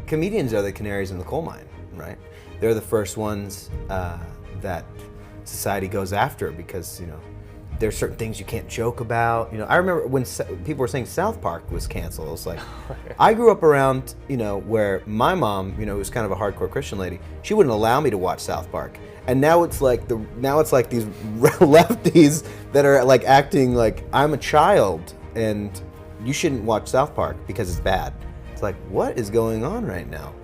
comedians are the canaries in the coal mine, right? They're the first ones that society goes after because, there's certain things you can't joke about. I remember when people were saying South Park was canceled. It was like, I grew up around, where my mom, was kind of a hardcore Christian lady. She wouldn't allow me to watch South Park. And now it's like these lefties that are like acting like I'm a child and you shouldn't watch South Park because it's bad. It's like, what is going on right now?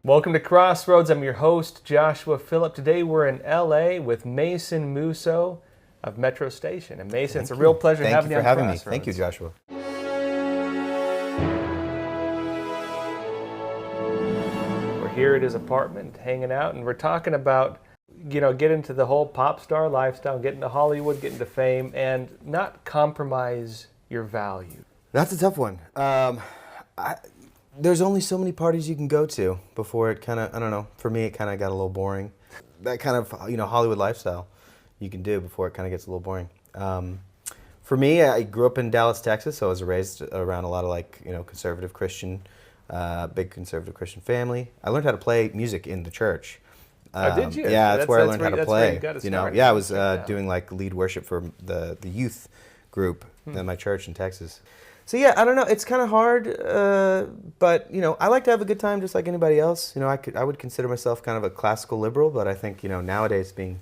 Welcome to Crossroads. I'm your host, Joshua Phillip. Today we're in LA with Mason Musso of Metro Station. And Mason, it's a real pleasure having you on Crossroads. Thank you, Joshua. We're here at his apartment, hanging out, and we're talking about, get into the whole pop star lifestyle, get into Hollywood, get into fame, and not compromise your value. That's a tough one. There's only so many parties you can go to before it kind of, I don't know, for me it kind of got a little boring. That kind of, Hollywood lifestyle you can do before it kind of gets a little boring. For me, I grew up in Dallas, Texas, so I was raised around a lot of conservative Christian, big conservative Christian family. I learned how to play music in the church. Did you? Yeah, that's where I learned how to play. I was doing lead worship for the youth group at my church in Texas. So yeah, I don't know. It's kind of hard, but I like to have a good time just like anybody else. I would consider myself kind of a classical liberal, but I think nowadays being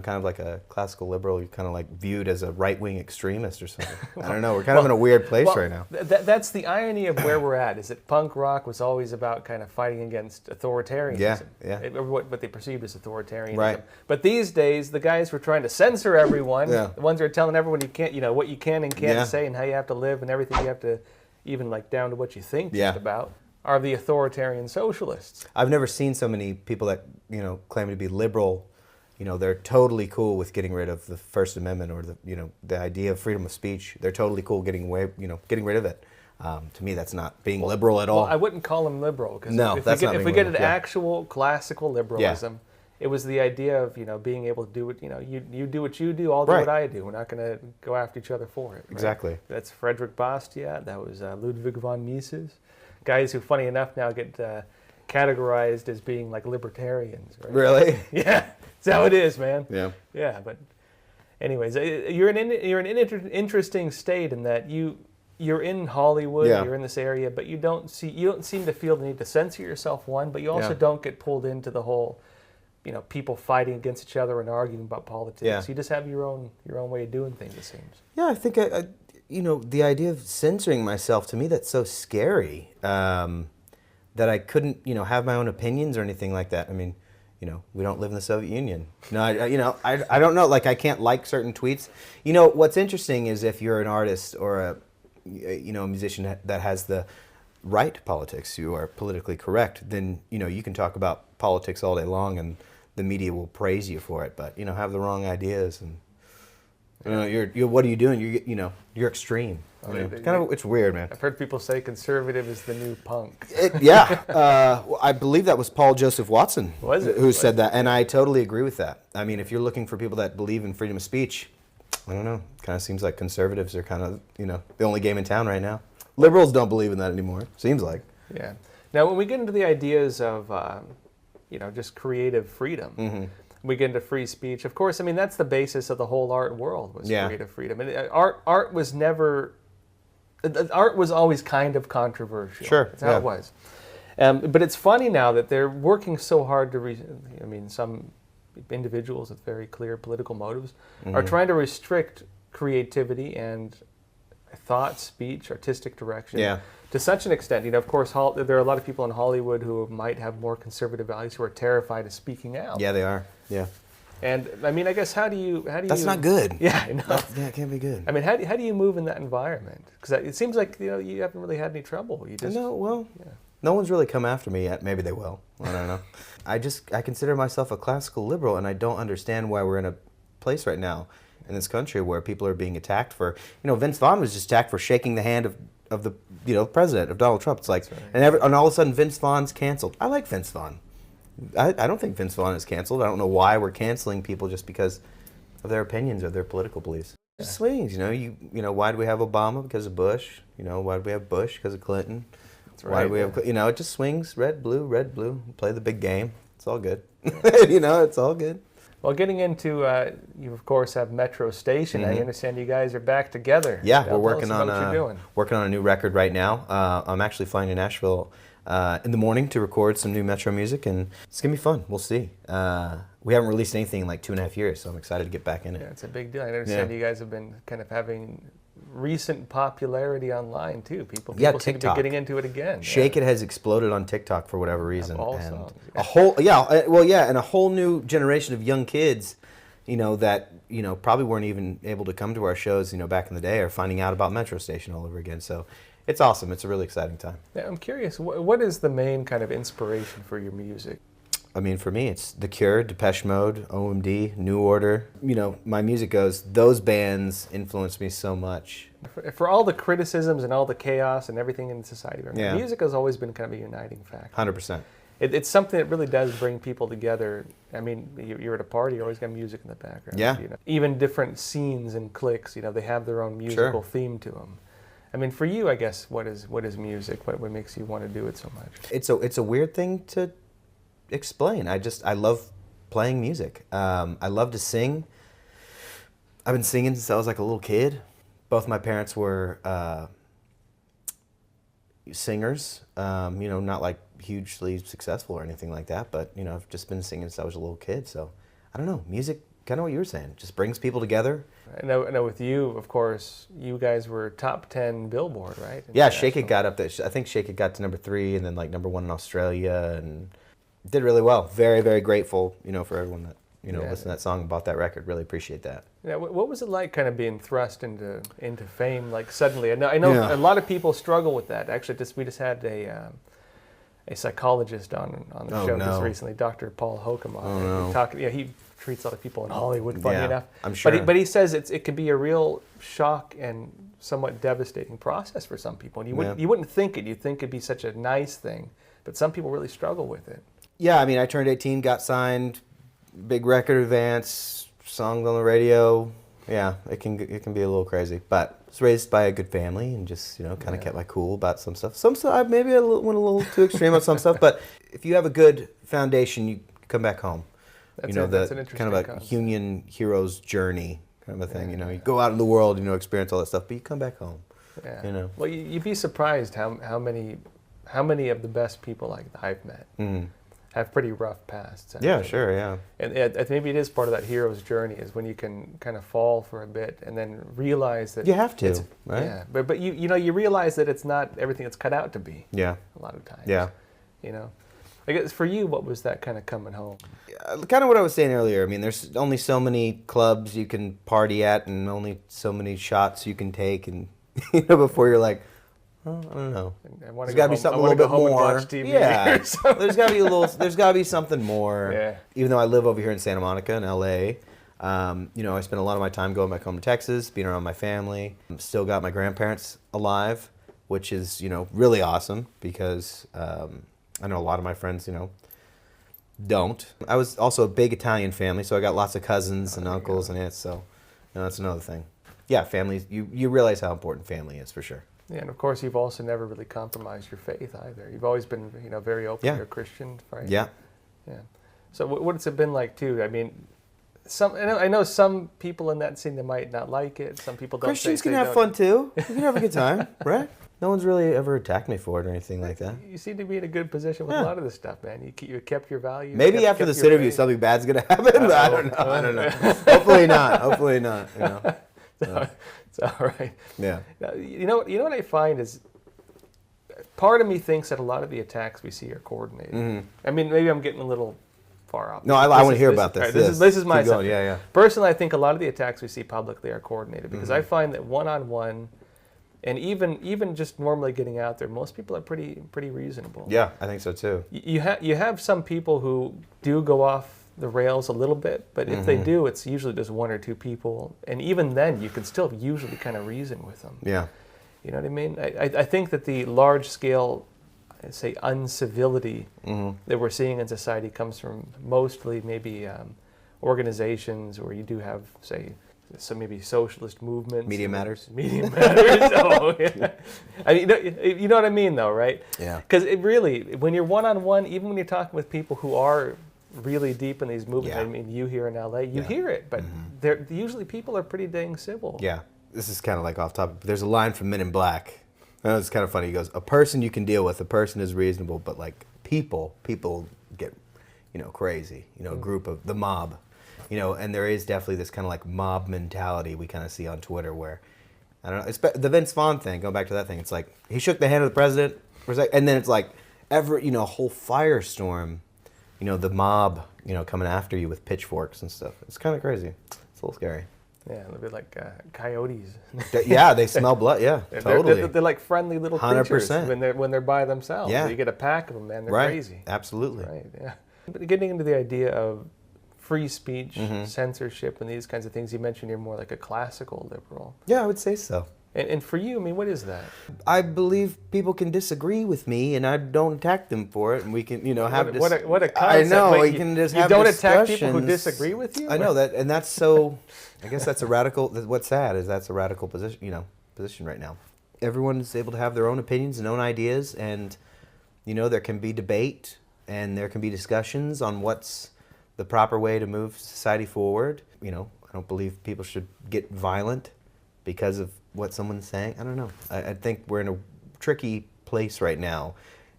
kind of like a classical liberal, you're kind of like viewed as a right-wing extremist or something. I don't know. We're kind of in a weird place right now. That's the irony of where we're at. Is that punk rock was always about kind of fighting against authoritarianism. Yeah. What they perceived as authoritarianism. Right. But these days, the guys who are trying to censor everyone, the ones who are telling everyone you can't, what you can and can't say, and how you have to live, and everything you have to, even down to what you think just about, are the authoritarian socialists. I've never seen so many people that claim to be liberal. They're totally cool with getting rid of the First Amendment or the idea of freedom of speech. They're totally cool getting rid of it. To me, that's not being liberal at all. Well, I wouldn't call them liberal because if we get into actual classical liberalism, it was the idea of being able to do what you do what you do, I'll do what I do. We're not going to go after each other for it. Right? Exactly. That's Frederick Bastiat. That was Ludwig von Mises. Guys who, funny enough, now get categorized as being like libertarians. Right? Really? Yeah. That's how it is, man. Yeah. Yeah, but anyways, you're in an interesting state in that you're in Hollywood, you're in this area, but you don't seem to feel the need to censor yourself, one, but you also don't get pulled into the whole, people fighting against each other and arguing about politics. Yeah. You just have your own way of doing things, it seems. Yeah, I think the idea of censoring myself, to me, that's so scary. That I couldn't, have my own opinions or anything like that. I mean, we don't live in the Soviet Union. No, I don't know. I can't like certain tweets. What's interesting is if you're an artist or a musician that has the right politics, you are politically correct, then, you can talk about politics all day long and the media will praise you for it. But, have the wrong ideas and, you're what are you doing? You're extreme. It's weird, man. I've heard people say conservative is the new punk. I believe that was Paul Joseph Watson who said that, and I totally agree with that. I mean, if you're looking for people that believe in freedom of speech, I don't know. Kind of seems like conservatives are kind of the only game in town right now. Liberals don't believe in that anymore. Seems like. Yeah. Now, when we get into the ideas of just creative freedom. Mm-hmm. We get into free speech. Of course, I mean, that's the basis of the whole art world was creative freedom. And art was always kind of controversial. Sure. That's how it was. But it's funny now that they're working so hard to, some individuals with very clear political motives are trying to restrict creativity and thought, speech, artistic direction to such an extent. Of course, there are a lot of people in Hollywood who might have more conservative values who are terrified of speaking out. Yeah, they are. Yeah. And I mean, I guess how do you? That's not good. Yeah, I know. It can't be good. I mean, how do you move in that environment? Because it seems like you haven't really had any trouble. You just no one's really come after me yet. Maybe they will. I don't know. I consider myself a classical liberal, and I don't understand why we're in a place right now in this country where people are being attacked for. Vince Vaughn was just attacked for shaking the hand of the president, of Donald Trump. It's like, and all of a sudden Vince Vaughn's canceled. I like Vince Vaughn. I don't think Vince Vaughn is canceled. I don't know why we're canceling people just because of their opinions or their political beliefs. Just swings, why do we have Obama? Because of Bush. Why do we have Bush? Because of Clinton. That's Why right. do we have, it just swings, red, blue, play the big game. It's all good. It's all good. Well, getting into, you of course have Metro Station. I understand you guys are back together. Yeah, Tell we're working us about on what you're doing. working on a new record right now. I'm actually flying to Nashville in the morning to record some new Metro music, and it's gonna be fun. We'll see. We haven't released anything in like 2.5 years, so I'm excited to get back in it. Yeah, it's a big deal. I understand you guys have been kind of having recent popularity online too. People seem to be TikTok. getting into it again. Shake It has exploded on TikTok for whatever reason, all and songs. and a whole new generation of young kids, that probably weren't even able to come to our shows, back in the day, are finding out about Metro Station all over again. So it's awesome. It's a really exciting time. Yeah, I'm curious. What is the main kind of inspiration for your music? I mean, for me, it's The Cure, Depeche Mode, OMD, New Order. My music goes, those bands influenced me so much. For all the criticisms and all the chaos and everything in society, Yeah. music has always been kind of a uniting factor. 100%. It's something that really does bring people together. I mean, you're at a party, you always got music in the background. Yeah. Even different scenes and cliques, they have their own musical theme to them. I mean, for you, I guess, what is music? What makes you want to do it so much? It's a weird thing to explain. I love playing music. I love to sing. I've been singing since I was like a little kid. Both my parents were singers. Not like hugely successful or anything like that, but I've just been singing since I was a little kid. So I don't know. Music, kind of what you were saying, just brings people together. I know with you, of course, you guys were top 10 Billboard, right? Yeah, Shake It got up there. I think Shake It got to number 3 and then like number 1 in Australia and did really well. Very, very grateful, for everyone that, listened to that song and bought that record. Really appreciate that. Yeah, what was it like kind of being thrust into fame like suddenly? I know a lot of people struggle with that. Actually, we just had a psychologist on the show just recently, Dr. Paul Hokema. He treats a lot of people in Hollywood, funny enough. I'm sure. But he says it can be a real shock and somewhat devastating process for some people. And you wouldn't think it. You'd think it'd be such a nice thing. But some people really struggle with it. Yeah, I mean, I turned 18, got signed, big record advance, songs on the radio. Yeah, it can be a little crazy. But I was raised by a good family and just, kind of kept my cool about some stuff. Some stuff, maybe I went a little too extreme on some stuff. But if you have a good foundation, you come back home. That's an interesting kind of a Union hero's journey kind of a thing. You go out in the world, experience all that stuff, but you come back home. Yeah. Well, you'd be surprised how many of the best people like I've met have pretty rough pasts. Actually. Yeah, sure, yeah. And maybe it is part of that hero's journey is when you can kind of fall for a bit and then realize that you have to, right? Yeah, but you realize that it's not everything it's cut out to be. Yeah. A lot of times. Yeah. I guess for you, what was that kind of coming home? Kind of what I was saying earlier. I mean, there's only so many clubs you can party at and only so many shots you can take, and before you're like, oh, I don't know. There's got to be something a little bit more. Yeah, there's got to be There's got to be something more. Yeah. Even though I live over here in Santa Monica in LA, I spend a lot of my time going back home to Texas, being around my family. Still got my grandparents alive, which is really awesome because I know a lot of my friends don't. I was also a big Italian family, so I got lots of cousins and uncles and aunts. So that's another thing. Yeah, families. You realize how important family is for sure. Yeah, and of course, you've also never really compromised your faith either. You've always been, very open. You're a Christian, right? Yeah. Yeah. So what's it been like too? I mean, I know some people in that scene that might not like it. Some people don't. Christians can have fun too. You can have a good time, right? No one's really ever attacked me for it or anything like that. You seem to be in a good position with a lot of this stuff, man. You kept your values. Maybe after this interview, something bad's gonna happen. But I don't know. Hopefully not. Hopefully not. It's all right. Yeah. You know what I find is, part of me thinks that a lot of the attacks we see are coordinated. Mm-hmm. I mean, maybe I'm getting a little far off. No, I want to hear about this. Right, this is my assumption. Yeah. Personally, I think a lot of the attacks we see publicly are coordinated because I find that one-on-one, and even just normally getting out there, most people are pretty reasonable. Yeah, I think so too. You have some people who do go off the rails a little bit, but if they do, it's usually just one or two people, and even then, you can still usually kind of reason with them. Yeah. You know what I mean? I think that the large-scale, say, uncivility that we're seeing in society comes from mostly maybe organizations where you do have, say, so maybe socialist movements. Media matters. Media matters. Oh, yeah. I mean, you know what I mean, though, right? Yeah. Because it really, when you're one-on-one, even when you're talking with people who are really deep in these movements, Yeah. I mean, you here in LA, you hear it, but they're usually people are pretty dang civil. Yeah. This is kind of like off topic, but there's a line from Men in Black. I know it's kind of funny. He goes, "A person you can deal with, a person is reasonable, but like people get, crazy. A group of the mob, and there is definitely this kind of like mob mentality we kind of see on Twitter where, I don't know, it's the Vince Vaughn thing. Going back to that thing, it's like he shook the hand of the president for a second, and then it's like a whole firestorm, the mob, coming after you with pitchforks and stuff. It's kind of crazy. It's a little scary. Yeah, they're like coyotes. Yeah, they smell blood. Yeah, totally. They're like friendly little creatures 100%. when they're by themselves. Yeah. You get a pack of them, man, they're Right. crazy. Absolutely. Right. Yeah. But getting into the idea of free speech, Mm-hmm. censorship, and these kinds of things, you mentioned you're more like a classical liberal. Yeah, I would say so. And for you, I mean, what is that? I believe people can disagree with me, and I don't attack them for it, and we can, have what a concept. I know Wait, we can just you have don't attack people who discussions. disagree with you? I know that, and that's so. I guess that's a radical. What's sad is that's a radical position. Position right now. Everyone is able to have their own opinions and own ideas, and there can be debate and there can be discussions on what's the proper way to move society forward. I don't believe people should get violent because of what someone's saying. I don't know. I think we're in a tricky place right now,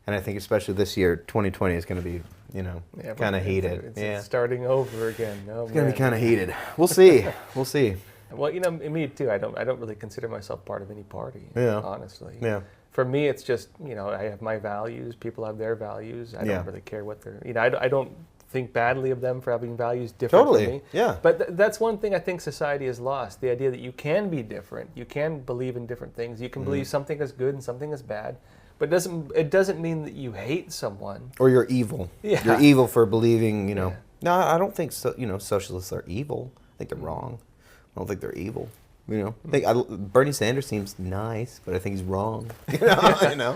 and I think especially this year, 2020 is going to be, kind of heated. It's starting over again. Oh, It's going to be kind of heated. We'll see. We'll see. Well, me too. I don't really consider myself part of any party. Yeah. Honestly. Yeah. For me, it's just I have my values. People have their values. I Yeah. don't really care what they're. I don't think badly of them for having values different from me. Yeah. But that's one thing I think society has lost: the idea that you can be different. You can believe in different things. You can believe something is good and something is bad. But it doesn't mean that you hate someone. Or you're evil. Yeah. You're evil for believing, Yeah. No, I don't think so. Socialists are evil. I think they're wrong. I don't think they're evil. I think Bernie Sanders seems nice, but I think he's wrong. Yeah,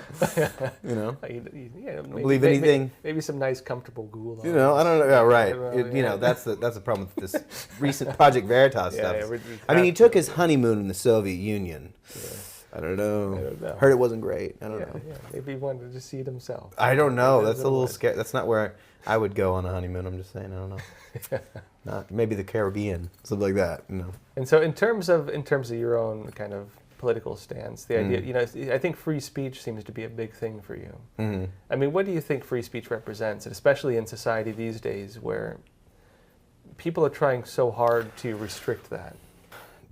Don't believe anything. Maybe some nice, comfortable goulash. I don't know. Yeah, right. Yeah. That's the problem with this recent Project Veritas stuff. Yeah, I mean, he took his honeymoon in the Soviet Union. Yeah. I don't know. I don't know. Heard it wasn't great. I don't know. Yeah. Maybe he wanted to see it himself. I don't know. That's a little Otherwise- scary. That's not where I would go on a honeymoon. I'm just saying. I don't know. Not maybe the Caribbean, something like that. And so, in terms of your own kind of political stance, the idea, I think free speech seems to be a big thing for you. Mm-hmm. I mean, what do you think free speech represents, and especially in society these days where people are trying so hard to restrict that?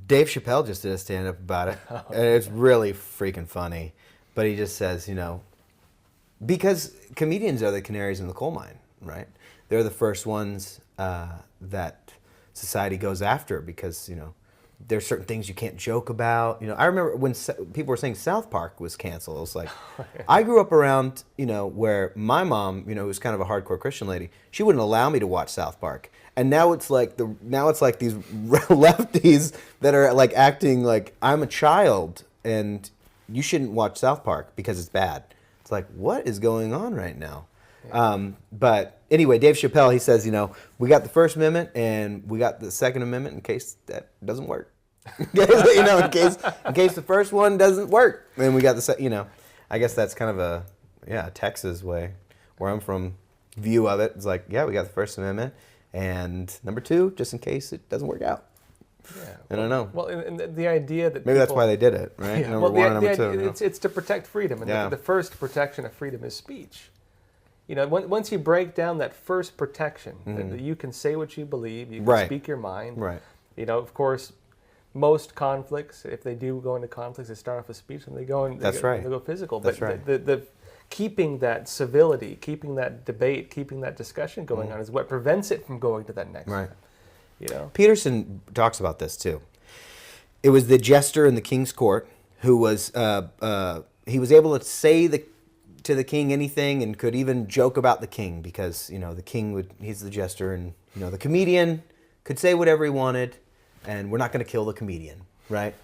Dave Chappelle just did a stand-up about it, and it's really freaking funny. But he just says, because comedians are the canaries in the coal mine, right? They're the first ones that society goes after because, there's certain things you can't joke about. I remember when people were saying South Park was canceled. It was like, I grew up around, where my mom, who was kind of a hardcore Christian lady, she wouldn't allow me to watch South Park. And now it's like these lefties that are like acting like I'm a child and you shouldn't watch South Park because it's bad. It's like, what is going on right now? Yeah. But anyway, Dave Chappelle, he says, we got the First Amendment and we got the Second Amendment in case that doesn't work. in case the first one doesn't work, then we got the I guess that's kind of a Texas way, where I'm from, view of it. It's like, yeah, we got the First Amendment. And number two, just in case it doesn't work out. Yeah. I don't know. Well, and the idea that maybe that's why they did it, right? Yeah. Number one and number two. It's to protect freedom, and the first protection of freedom is speech. Once you break down that first protection, that you can say what you believe, you can speak your mind. Right. Of course, most conflicts, if they do go into conflicts, they start off with speech and they go physical. That's but right. the keeping that civility, keeping that debate, keeping that discussion going on is what prevents it from going to that next step. Peterson talks about this too. It was the jester in the king's court who was he was able to say to the king anything and could even joke about the king because the king he's the jester and the comedian could say whatever he wanted and we're not going to kill the comedian, right?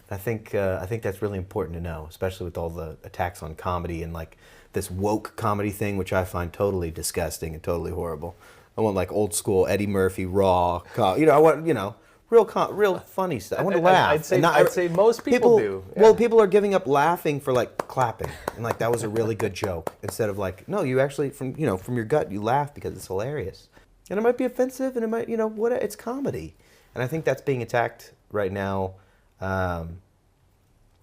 I think that's really important to know, especially with all the attacks on comedy and like this woke comedy thing, which I find totally disgusting and totally horrible. I want like old school Eddie Murphy raw, I want real funny stuff. I want to laugh. I'd say most people do. Yeah. Well, people are giving up laughing for like clapping, and like that was a really good joke. Instead of like, no, you actually from your gut you laugh because it's hilarious, and it might be offensive, and it might it's comedy, and I think that's being attacked right now.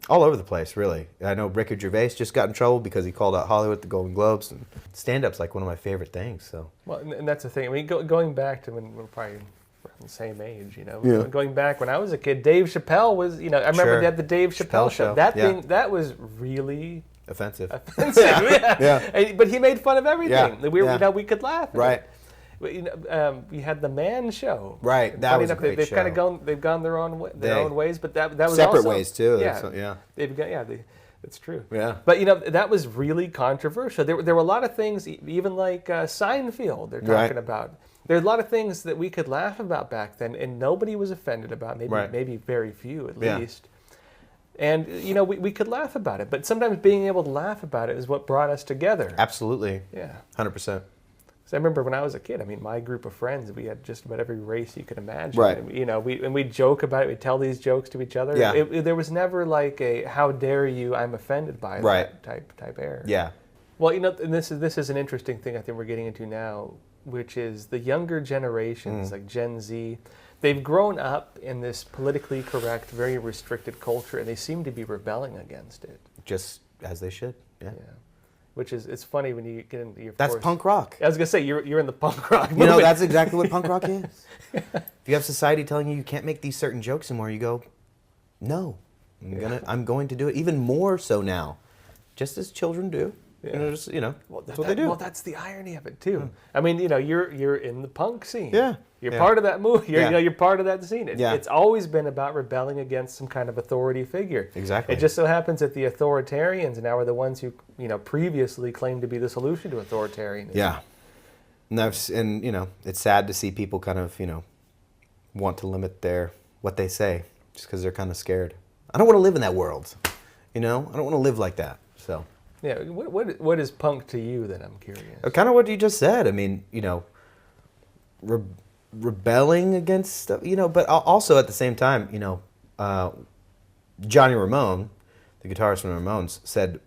All over the place, really. I know Ricky Gervais just got in trouble because he called out Hollywood at the Golden Globes, and stand-up's like one of my favorite things. So. Well, and that's the thing. I mean, going back to when we're probably around the same age, Going back when I was a kid, Dave Chappelle was, I remember they had the Dave Chappelle show. That was really offensive. Yeah. But he made fun of everything. Yeah. We could laugh at right. it. We had the Man Show. Right, that was a great they've show. Kind of they've gone their own ways, but that was separate also, ways too. Yeah, it's true. Yeah, but that was really controversial. There were a lot of things, even like Seinfeld. They're talking about. There's a lot of things that we could laugh about back then, and nobody was offended about. Maybe very few at least. And we could laugh about it, but sometimes being able to laugh about it is what brought us together. Absolutely. Yeah. 100%. So I remember when I was a kid, my group of friends, we had just about every race you could imagine. Right. And we'd joke about it, we'd tell these jokes to each other. Yeah. There was never like a, how dare you, I'm offended by that type error. Yeah. Well, and this is an interesting thing I think we're getting into now, which is the younger generations, like Gen Z, they've grown up in this politically correct, very restricted culture, and they seem to be rebelling against it. Just as they should, yeah. Which is, it's funny when you get into your... That's punk rock. I was going to say, you're in the punk rock movement. That's exactly what punk rock is. If you have society telling you can't make these certain jokes anymore, you go, no, I'm going to do it even more so now. Just as children do. Yeah. That's what they do. Well, that's the irony of it too. I mean, you're in the punk scene. Yeah. You're part of that movie. You're part of that scene. Yeah. It's always been about rebelling against some kind of authority figure. Exactly. It just so happens that the authoritarians now are the ones who, previously claimed to be the solution to authoritarianism. Yeah. And it's sad to see people kind of, want to limit what they say just because they're kind of scared. I don't want to live in that world. I don't want to live like that. So. Yeah, what is punk to you then, I'm curious? Kind of what you just said. I mean, rebelling against stuff, but also at the same time, Johnny Ramone, the guitarist from the Ramones, said,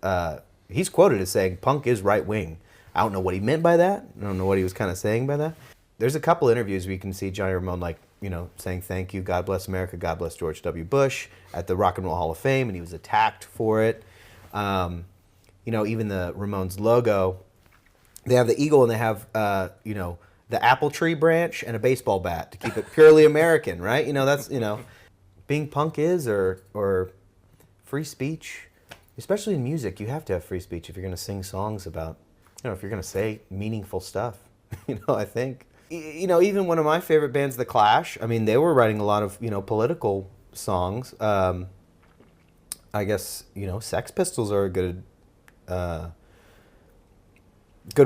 he's quoted as saying, punk is right wing. I don't know what he meant by that. I don't know what he was kind of saying by that. There's a couple interviews where you can see Johnny Ramone, saying thank you, God bless America, God bless George W. Bush at the Rock and Roll Hall of Fame, and he was attacked for it. Even the Ramones logo, they have the eagle and they have, the apple tree branch and a baseball bat to keep it purely American, right? That's, being punk is or free speech, especially in music, you have to have free speech if you're going to sing songs about, if you're going to say meaningful stuff, I think. Even one of my favorite bands, The Clash, I mean, they were writing a lot of, political songs. I guess, Sex Pistols are a good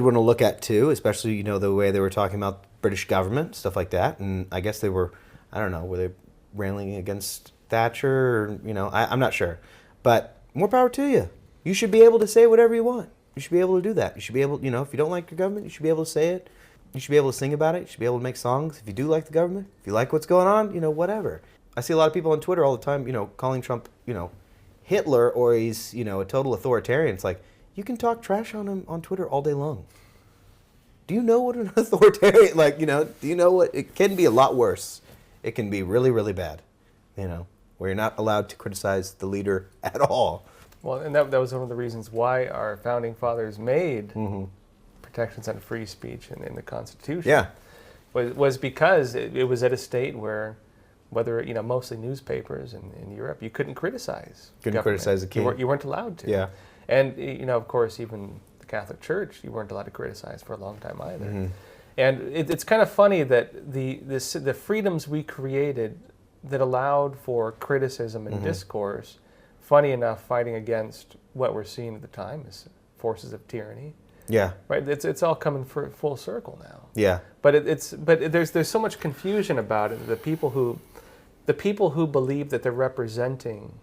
one to look at too, especially the way they were talking about British government, stuff like that. And I guess they were, I don't know, were they railing against Thatcher? Or, I'm not sure, but more power to you. You should be able to say whatever you want. You should be able to do that. You should be able, if you don't like your government, you should be able to say it. You should be able to sing about it. You should be able to make songs. If you do like the government, if you like what's going on, whatever. I see a lot of people on Twitter all the time, calling Trump, Hitler, or he's, a total authoritarian. It's like, you can talk trash on him on Twitter all day long. Do you know what an authoritarian, do you know what, it can be a lot worse. It can be really, really bad, where you're not allowed to criticize the leader at all. Well, and that was one of the reasons why our founding fathers made protections on free speech in the Constitution. Yeah. Was because it was at a state where, whether, mostly newspapers in Europe, you couldn't criticize Couldn't government. criticize the king. You weren't allowed to. Yeah. And, of course, even the Catholic Church, you weren't allowed to criticize for a long time either. And it's kind of funny that the freedoms we created that allowed for criticism and discourse, funny enough, fighting against what we're seeing at the time as forces of tyranny. Yeah. Right. It's all coming for full circle now. Yeah. But there's so much confusion about it. The people who believe that they're representing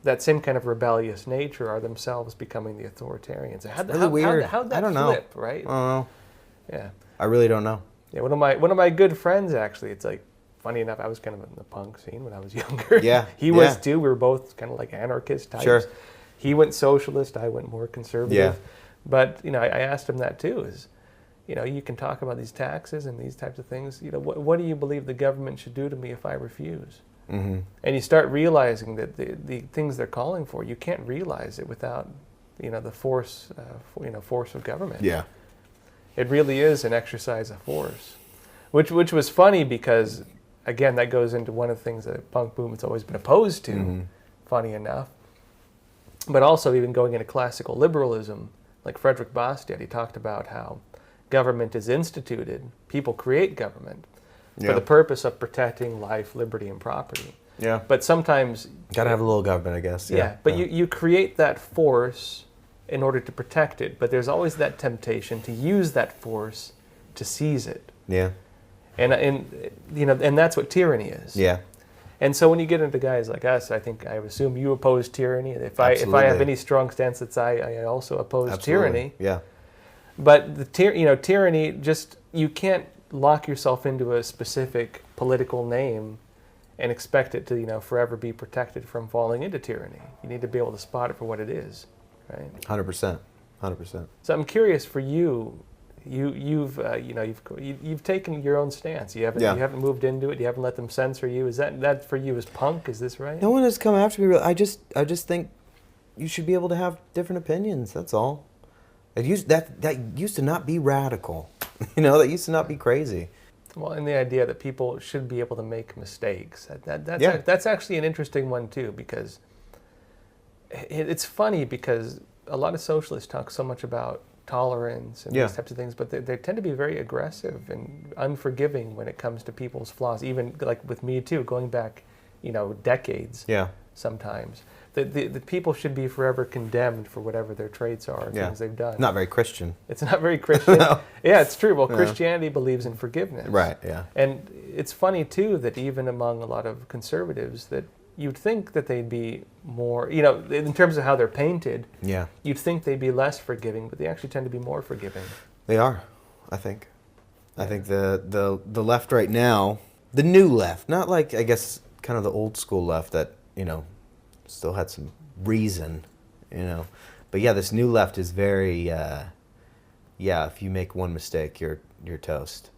that same kind of rebellious nature are themselves becoming the authoritarians. Weird. How'd that I don't flip, know. right? I don't know. Yeah. I really don't know. Yeah. One of my good friends, actually, it's like funny enough, I was kind of in the punk scene when I was younger. Yeah. He was too. We were both kind of like anarchist types. Sure. He went socialist. I went more conservative. Yeah. But, I asked him that too, is, you can talk about these taxes and these types of things. What do you believe the government should do to me if I refuse? Mm-hmm. And you start realizing that the things they're calling for, you can't realize it without, the force, force of government. Yeah. It really is an exercise of force, which was funny because, again, that goes into one of the things that the punk movement's always been opposed to, Mm-hmm. funny enough. But also even going into classical liberalism, like Frederick Bastiat, he talked about how government is instituted, people create government for the purpose of protecting life, liberty, and property. Yeah. But sometimes... Got to have a little government, I guess. Yeah, but you create that force in order to protect it, but there's always that temptation to use that force to seize it. Yeah. And that's what tyranny is. Yeah. And so when you get into guys like us, I assume you oppose tyranny. If I have any strong stance, that's I also oppose tyranny. Yeah. But the tyranny, just, you can't lock yourself into a specific political name and expect it to forever be protected from falling into tyranny. You need to be able to spot it for what it is, right? 100%. 100%. So I'm curious for you. You've taken your own stance. You haven't moved into it. You haven't let them censor you. Is that for you as punk? Is this right? No one has come after me. I just think you should be able to have different opinions. That's all. That used to not be radical. That used to not be crazy. Well, and the idea that people should be able to make mistakes. That's actually an interesting one too, because it's funny because a lot of socialists talk so much about tolerance and these types of things, but they tend to be very aggressive and unforgiving when it comes to people's flaws, even like with me too, going back, decades sometimes. The people should be forever condemned for whatever their traits are, things they've done. Not very Christian. It's not very Christian. No. Yeah, it's true. Well, Christianity believes in forgiveness. Right, yeah. And it's funny too that even among a lot of conservatives that you'd think that they'd be more, in terms of how they're painted, you'd think they'd be less forgiving, but they actually tend to be more forgiving. They are, I think. I think the left right now, the new left, not like, I guess, kind of the old school left that, still had some reason, But yeah, this new left is very, if you make one mistake, you're toast.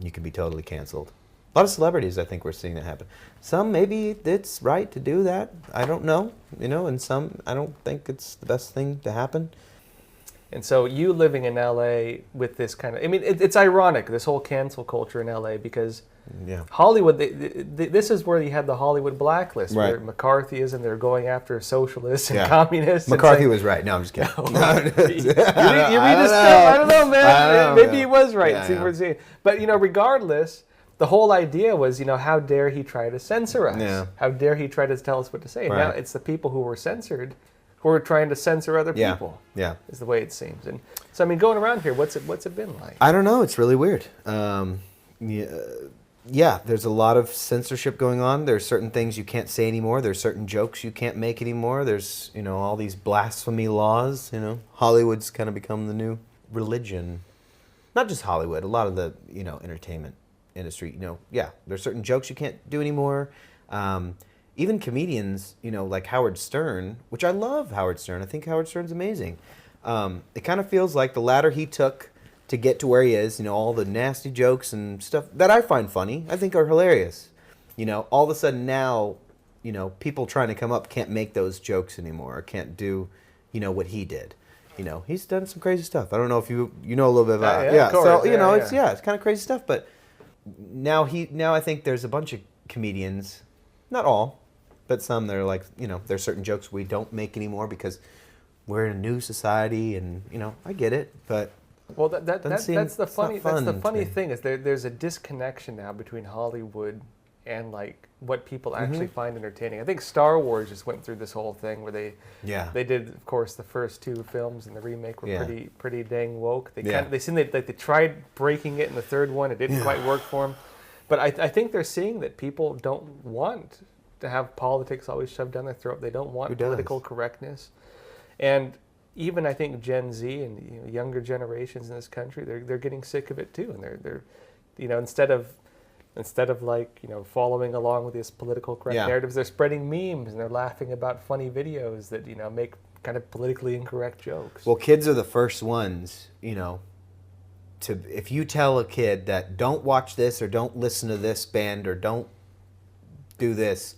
You can be totally canceled. A lot of celebrities, I think we're seeing that happen. Some, maybe it's right to do that. I don't know, and some, I don't think it's the best thing to happen. And so you living in LA with this kind of, it's ironic, this whole cancel culture in LA, because Hollywood, this is where you had the Hollywood blacklist, where McCarthyism, they're going after socialists and communists. McCarthy was right. No, I'm just kidding. You read his stuff? I don't know, man. Maybe he was right. But, regardless, the whole idea was, how dare he try to censor us? Yeah. How dare he try to tell us what to say? And now it's the people who were censored who are trying to censor other people. Yeah. Is the way it seems. And so, going around here, what's it been like? I don't know. It's really weird. There's a lot of censorship going on. There's certain things you can't say anymore. There's certain jokes you can't make anymore. There's, all these blasphemy laws, Hollywood's kind of become the new religion. Not just Hollywood, a lot of the, entertainment industry, there's certain jokes you can't do anymore. Even comedians, like Howard Stern, which I love Howard Stern. I think Howard Stern's amazing. It kind of feels like the ladder he took to get to where he is, all the nasty jokes and stuff that I find funny, I think are hilarious. All of a sudden now, people trying to come up can't make those jokes anymore, or can't do, what he did. He's done some crazy stuff. I don't know if you know a little bit about it. So, it's kind of crazy stuff, but now I think there's a bunch of comedians, not all, but some that are like, there's certain jokes we don't make anymore because we're in a new society, and I get it, but well, that's the funny thing is there's a disconnection now between Hollywood and like what people actually find entertaining. I think Star Wars just went through this whole thing where they did, of course, the first two films, and the remake were pretty dang woke. They tried breaking it in the third one. It didn't quite work for them. But I think they're seeing that people don't want to have politics always shoved down their throat. They don't want political correctness. And even I think Gen Z and younger generations in this country, they're getting sick of it too. And they're instead of Instead of following along with these political correct narratives, they're spreading memes and they're laughing about funny videos that, make kind of politically incorrect jokes. Well, kids are the first ones, if you tell a kid that don't watch this or don't listen to this band or don't do this,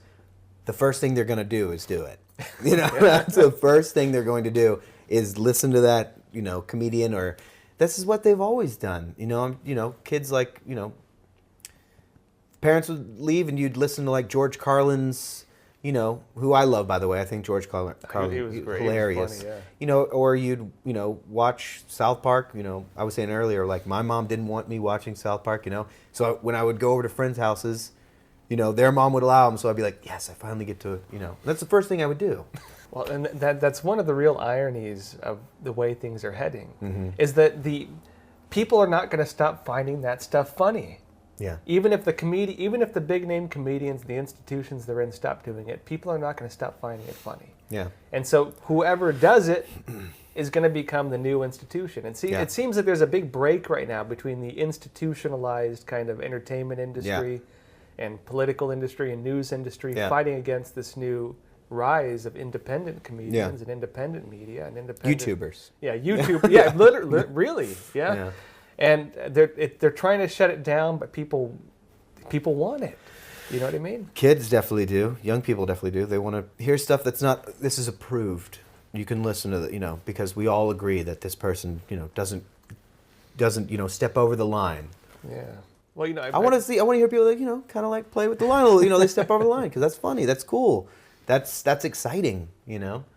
the first thing they're going to do is do it. That's the first thing they're going to do is listen to that, comedian, or this is what they've always done. Kids parents would leave and you'd listen to like George Carlin's, who I love, by the way. I think George Carlin he was great. Hilarious. He was funny, Or you'd, watch South Park. I was saying earlier, like my mom didn't want me watching South Park, So when I would go over to friends' houses, their mom would allow them. So I'd be like, yes, I finally get to, That's the first thing I would do. Well, and that's one of the real ironies of the way things are heading, is that the people are not going to stop finding that stuff funny. Yeah. Even if the big name comedians, the institutions they're in, stop doing it, people are not going to stop finding it funny. Yeah. And so whoever does it is going to become the new institution. And it seems that there's a big break right now between the institutionalized kind of entertainment industry and political industry and news industry fighting against this new rise of independent comedians and independent media and independent YouTubers. Yeah, YouTube. Yeah, literally, really. Yeah. And they're trying to shut it down, but people want it. You know what I mean? Kids definitely do. Young people definitely do. They want to hear stuff that's not, this is approved. You can listen to the, because we all agree that this person, doesn't, step over the line. Yeah. Well, I want to hear people, kind of like play with the line a little, they step over the line because that's funny. That's cool. That's exciting,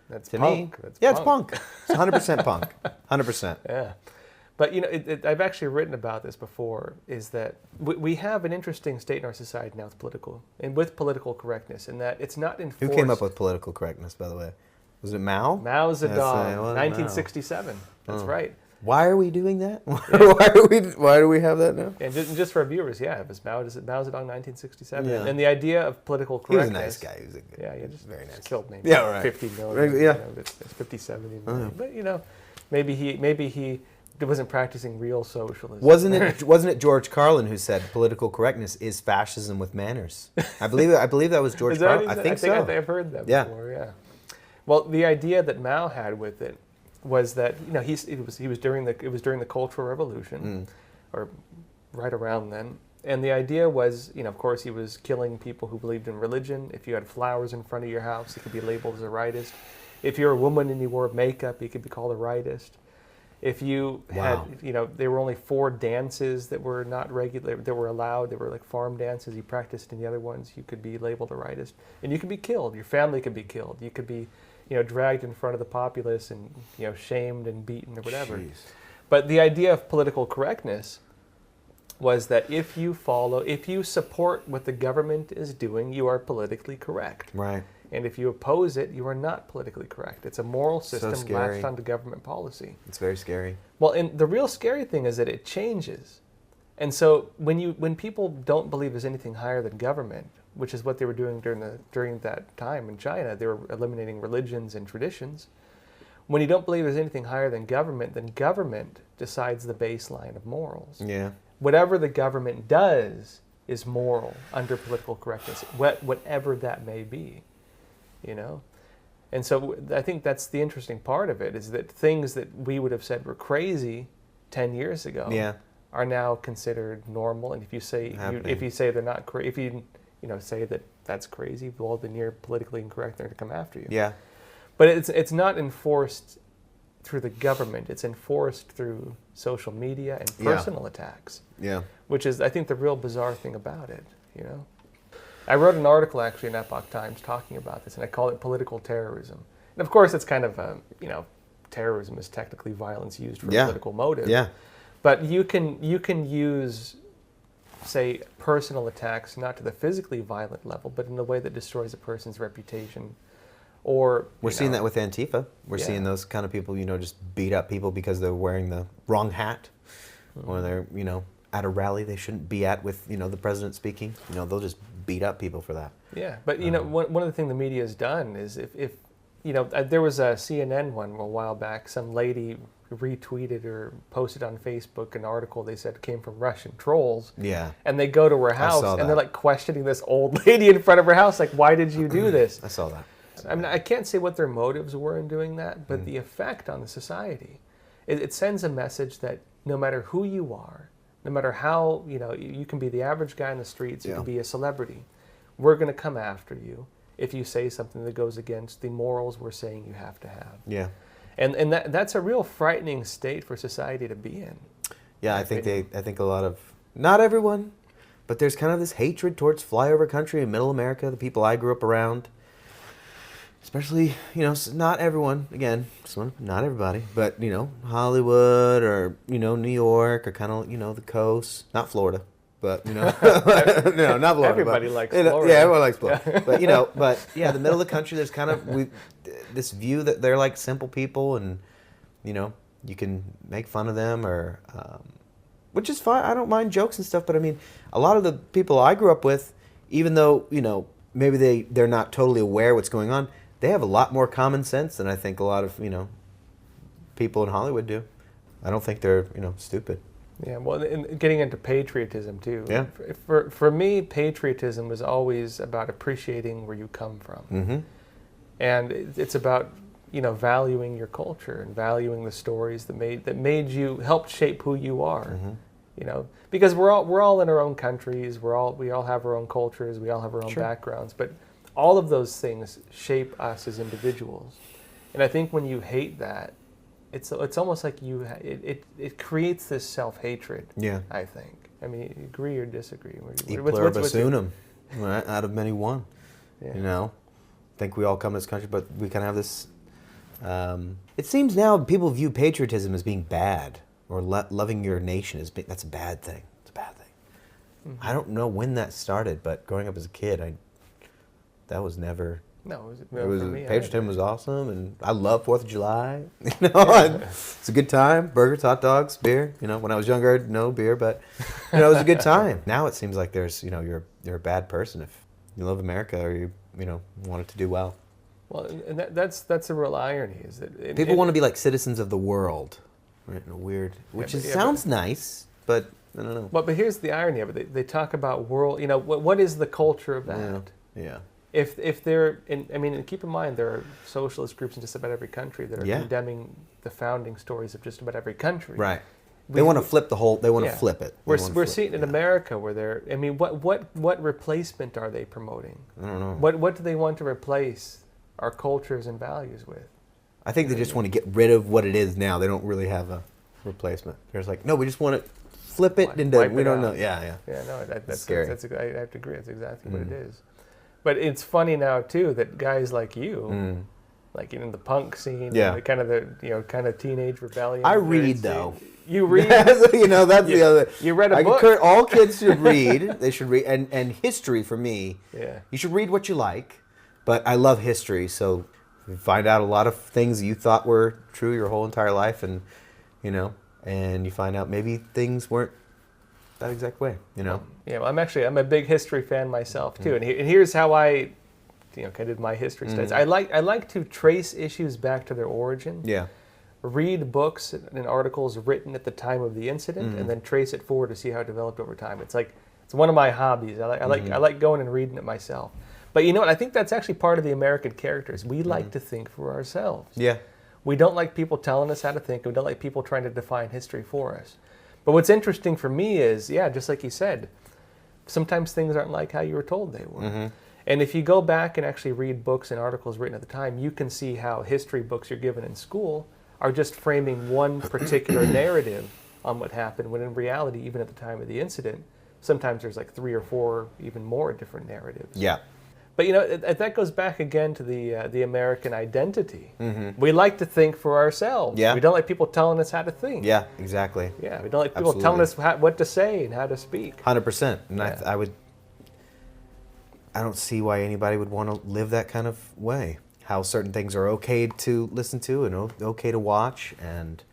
That's to punk. me. It's punk. It's 100% punk. 100%. Yeah. But, I've actually written about this before, is that we have an interesting state in our society now with political correctness, in that it's not enforced. Who came up with political correctness, by the way? Was it Mao? Mao Zedong, 1967. That's right. Why are we doing that? Why do we have that now? And just for our viewers, it was Mao Zedong, 1967. Yeah. And the idea of political correctness. He was a nice guy. He was a good, just very nice. Killed maybe 50 million. It's 50, 70 million. But maybe he wasn't practicing real socialism. Wasn't it George Carlin who said political correctness is fascism with manners? I believe that was George Carlin. I think so. I've heard that before. Yeah. Well, the idea that Mao had with it was that it was during the Cultural Revolution, or right around then, and the idea was, of course, he was killing people who believed in religion. If you had flowers in front of your house, you could be labeled as a rightist. If you're a woman and you wore makeup, you could be called a rightist. If you had, there were only 4 dances that were not regular, that were allowed. They were like farm dances. You practiced in the other ones, you could be labeled a rightist, and you could be killed. Your family could be killed. You could be, dragged in front of the populace and, shamed and beaten or whatever. Jeez. But the idea of political correctness was that if you support what the government is doing, you are politically correct. Right. And if you oppose it, you are not politically correct. It's a moral system latched onto government policy. It's very scary. Well, and the real scary thing is that it changes. And so when people don't believe there's anything higher than government, which is what they were doing during that time in China, they were eliminating religions and traditions. When you don't believe there's anything higher than government, then government decides the baseline of morals. Yeah. Whatever the government does is moral under political correctness, whatever that may be. And so I think that's the interesting part of it, is that things that we would have said were crazy 10 years ago are now considered normal. And if you say they're not crazy, if you say that that's crazy, well, then you're politically incorrect. They're going to come after you. Yeah. But it's not enforced through the government. It's enforced through social media and personal attacks. Yeah. Which is, I think, the real bizarre thing about it. I wrote an article actually in Epoch Times talking about this, and I call it political terrorism. And of course, it's kind of terrorism is technically violence used for a political motive. Yeah. But you can use, say, personal attacks not to the physically violent level, but in a way that destroys a person's reputation. Or we're seeing that with Antifa. We're seeing those kind of people, just beat up people because they're wearing the wrong hat, or they're, at a rally they shouldn't be at with, the president speaking. They'll just beat up people for that. Yeah, but one of the things the media has done is if there was a CNN one a while back, some lady retweeted or posted on Facebook an article they said came from Russian trolls. Yeah. And they go to her house and they're like questioning this old lady in front of her house, like, why did you do this? I saw that. I mean, I can't say what their motives were in doing that, but the effect on the society, it sends a message that no matter who you are, no matter how, you can be the average guy in the streets, you can be a celebrity, we're going to come after you if you say something that goes against the morals we're saying you have to have. Yeah. And that's a real frightening state for society to be in. Yeah, I think a lot of, not everyone, but there's kind of this hatred towards flyover country in middle America, the people I grew up around. Especially, not everyone, again, not everybody, but, Hollywood or, New York or kind of, the coast, not Florida, but, no, not Florida. Everybody likes Florida. Yeah, everyone likes Florida. But, the middle of the country, there's kind of this view that they're like simple people and, you can make fun of them or, which is fine. I don't mind jokes and stuff, but I mean, a lot of the people I grew up with, even though, maybe they're not totally aware what's going on, they have a lot more common sense than I think a lot of, people in Hollywood do. I don't think they're, stupid. Yeah, well, and getting into patriotism too. Yeah. For me, patriotism was always about appreciating where you come from. Mm-hmm. And it's about, valuing your culture and valuing the stories that made you, helped shape who you are. Mm-hmm. Because we're all in our own countries, we all have our own cultures, we all have our own backgrounds, but all of those things shape us as individuals. And I think when you hate that, it's almost like it creates this self-hatred. Yeah. I think. I mean, agree or disagree? E pluribus unum, right? Out of many one. Yeah. I think we all come to this country, but we kind of have this. It seems now people view patriotism as being bad, or loving your nation as that's a bad thing. It's a bad thing. Mm-hmm. I don't know when that started, but growing up as a kid, that was never. No, it was for me. Patriotism was awesome, and I love 4th of July. It's a good time. Burgers, hot dogs, beer. When I was younger, no beer, but it was a good time. Now it seems like there's, you're a bad person if you love America or you want it to do well. Well, and that's a real irony, is that people want to be like citizens of the world, right? In a weird, which sounds nice, but I don't know. But here's the irony of it. They talk about world. What is the culture of that? Yeah. If they're, and keep in mind there are socialist groups in just about every country that are condemning the founding stories of just about every country. Right. They want to flip the whole. They want to flip it. We're seeing in America where they're. I mean, what replacement are they promoting? I don't know. What do they want to replace our cultures and values with? I think they just want to get rid of what it is now. They don't really have a replacement. They're just like, no, we just want to flip it into. We don't know. Yeah. Yeah. No, that's scary. I have to agree. That's exactly what it is. But it's funny now too that guys like you, like in the punk scene, kind of teenage rebellion. I read though. You read. That's the other. You read a book. All kids should read. They should read, and history for me. Yeah. You should read what you like, but I love history, so you find out a lot of things you thought were true your whole entire life, and and you find out maybe things weren't that exact way. Yeah, well, I'm a big history fan myself too, and here's how I, kind of did my history studies. I like to trace issues back to their origin. Yeah. Read books and articles written at the time of the incident, and then trace it forward to see how it developed over time. It's one of my hobbies. I like going and reading it myself. But you know what? I think that's actually part of the American characters. We like to think for ourselves. Yeah. We don't like people telling us how to think. We don't like people trying to define history for us. But what's interesting for me is, just like you said, sometimes things aren't like how you were told they were. Mm-hmm. And if you go back and actually read books and articles written at the time, you can see how history books you're given in school are just framing one particular narrative on what happened, when in reality, even at the time of the incident, sometimes there's like 3 or 4, even more different narratives. Yeah. But that goes back again to the American identity. Mm-hmm. We like to think for ourselves. Yeah. We don't like people telling us how to think. Yeah, exactly. Yeah, we don't like people telling us what to say and how to speak. 100%. And I don't see why anybody would want to live that kind of way. How certain things are okay to listen to and okay to watch, and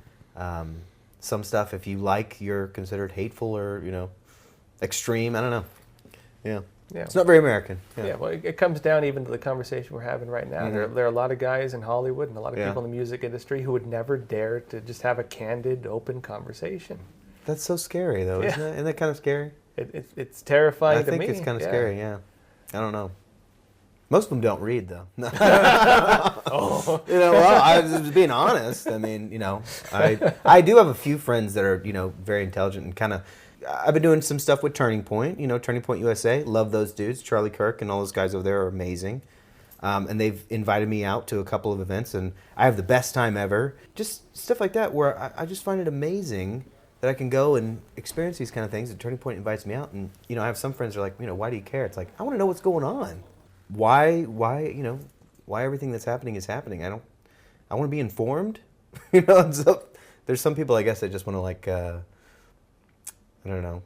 some stuff, if you like, you're considered hateful or extreme. I don't know. Yeah. Yeah. It's not very American. Yeah, well, it comes down even to the conversation we're having right now. There are a lot of guys in Hollywood and a lot of people in the music industry who would never dare to just have a candid, open conversation. That's so scary, though, isn't it? Isn't that kind of scary? It's terrifying to me. I think it's kind of scary, yeah. I don't know. Most of them don't read, though. Oh. Well, I was just being honest. I mean, I do have a few friends that are, very intelligent and kind of. I've been doing some stuff with Turning Point, Turning Point USA. Love those dudes. Charlie Kirk and all those guys over there are amazing. And they've invited me out to a couple of events, and I have the best time ever. Just stuff like that where I just find it amazing that I can go and experience these kind of things. And Turning Point invites me out, and, I have some friends that are like, why do you care? It's like, I want to know what's going on. Why everything that's happening is happening. I want to be informed. So there's some people, I guess, that just want to, like, I don't know,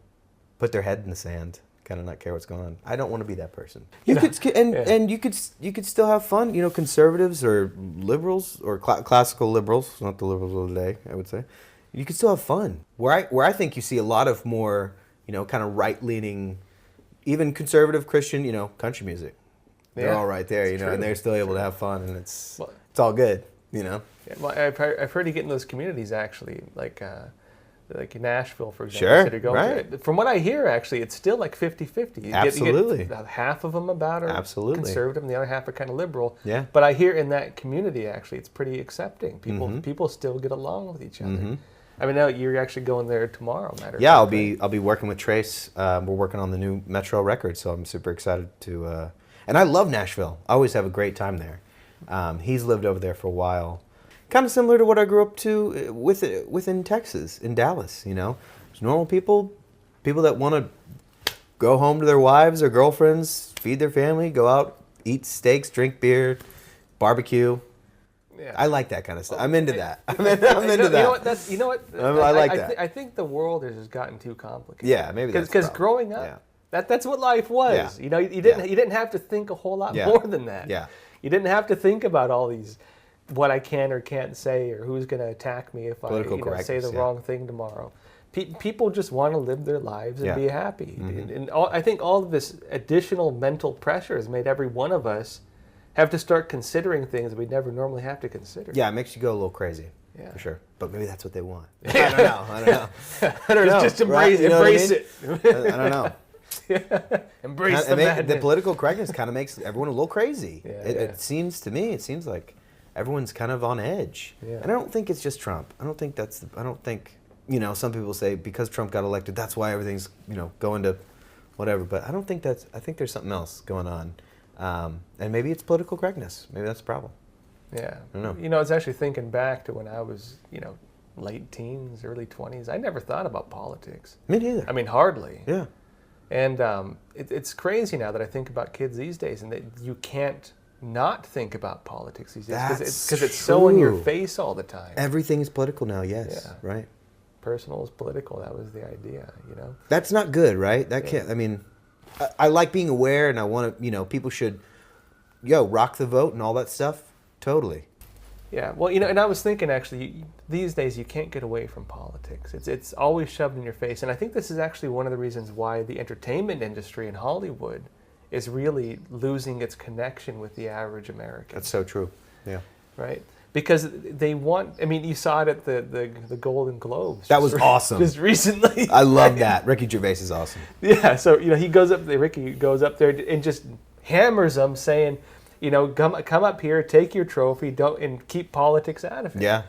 put their head in the sand, kind of not care what's going on. I don't want to be that person. And you could still have fun. Conservatives or liberals or classical liberals, not the liberals of the day, I would say. You could still have fun. Where I think you see a lot of more, kind of right-leaning, even conservative Christian, country music. They're all right there, and they're still able to have fun, and it's all good, Yeah, well, I've heard you get in those communities actually, like in Nashville, for example. Sure, right. From what I hear, actually, it's still like 50-50. Absolutely. You get half of them about are Absolutely. conservative, and the other half are kind of liberal. Yeah. But I hear in that community, actually, it's pretty accepting. People still get along with each other. I mean, now you're actually going there tomorrow, Yeah, I'll be working with Trace. We're working on the new Metro record, so I'm super excited to. And I love Nashville. I always have a great time there. He's lived over there for a while. Kind of similar to what I grew up to within Texas, in Dallas, There's normal people that want to go home to their wives or girlfriends, feed their family, go out, eat steaks, drink beer, barbecue. Yeah. I like that kind of stuff. I'm into that. I'm into that. You know what? I like that. I think the world has just gotten too complicated. Yeah, maybe that's because growing up, that's what life was. Yeah. You didn't have to think a whole lot more than that. Yeah. You didn't have to think about all these, what I can or can't say, or who's going to attack me if I say the wrong thing tomorrow. People just want to live their lives and be happy. And I think all of this additional mental pressure has made every one of us have to start considering things we'd never normally have to consider. Yeah, it makes you go a little crazy, for sure. But maybe that's what they want. I don't know. Just embrace it. I don't know. Embrace the madness. The political correctness kind of makes everyone a little crazy. It seems to me, like everyone's kind of on edge. Yeah. And I don't think it's just Trump. I don't think some people say because Trump got elected, that's why everything's, going to whatever. But I don't think I think there's something else going on. And maybe it's political correctness. Maybe that's the problem. Yeah. I don't know. I was actually thinking back to when I was, late teens, early 20s. I never thought about politics. Me neither. I mean, hardly. Yeah. And it's crazy now that I think about kids these days, and that you can't not think about politics these days because it's so in your face all the time. Everything's political now. Yes. Yeah. Right. Personal is political. That was the idea. That's not good, right? That can't. I mean, I like being aware, and I want to. People should, rock the vote and all that stuff. Totally. Yeah. Well, and I was thinking actually, these days you can't get away from politics. It's always shoved in your face, and I think this is actually one of the reasons why the entertainment industry in Hollywood is really losing its connection with the average American. That's so true. Yeah. Right? Because they want, you saw it at the Golden Globes. That was awesome. Just recently. I love that. Ricky Gervais is awesome. Yeah, so, he goes up there, Ricky goes up there and just hammers them saying, come up here, take your trophy, and keep politics out of it. Yeah.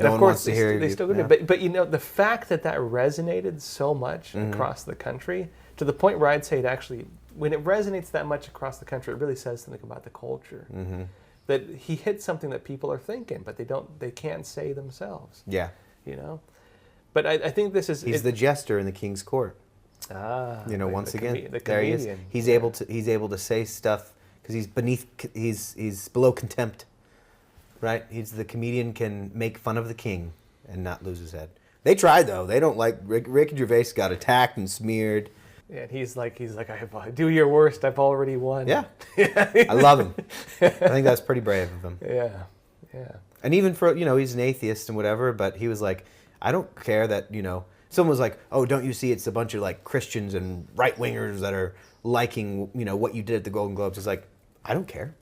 And of course, they still do it. But the fact that resonated so much across the country, to the point where I'd say it actually, when it resonates that much across the country, it really says something about the culture. Mm-hmm. That he hit something that people are thinking, but they can't say themselves. Yeah. But I think this is... He's the jester in the king's court. Once again, there he is. He's able to say stuff because he's below contempt. Right? The comedian can make fun of the king and not lose his head. They tried though. They don't like Ricky Gervais got attacked and smeared. Yeah, and he's like, do your worst. I've already won. Yeah, I love him. I think that's pretty brave of him. Yeah. And even for he's an atheist and whatever, but he was like, I don't care that Someone was like, "Oh, don't you see? It's a bunch of like Christians and right wingers that are liking, what you did at the Golden Globes." It's like, I don't care.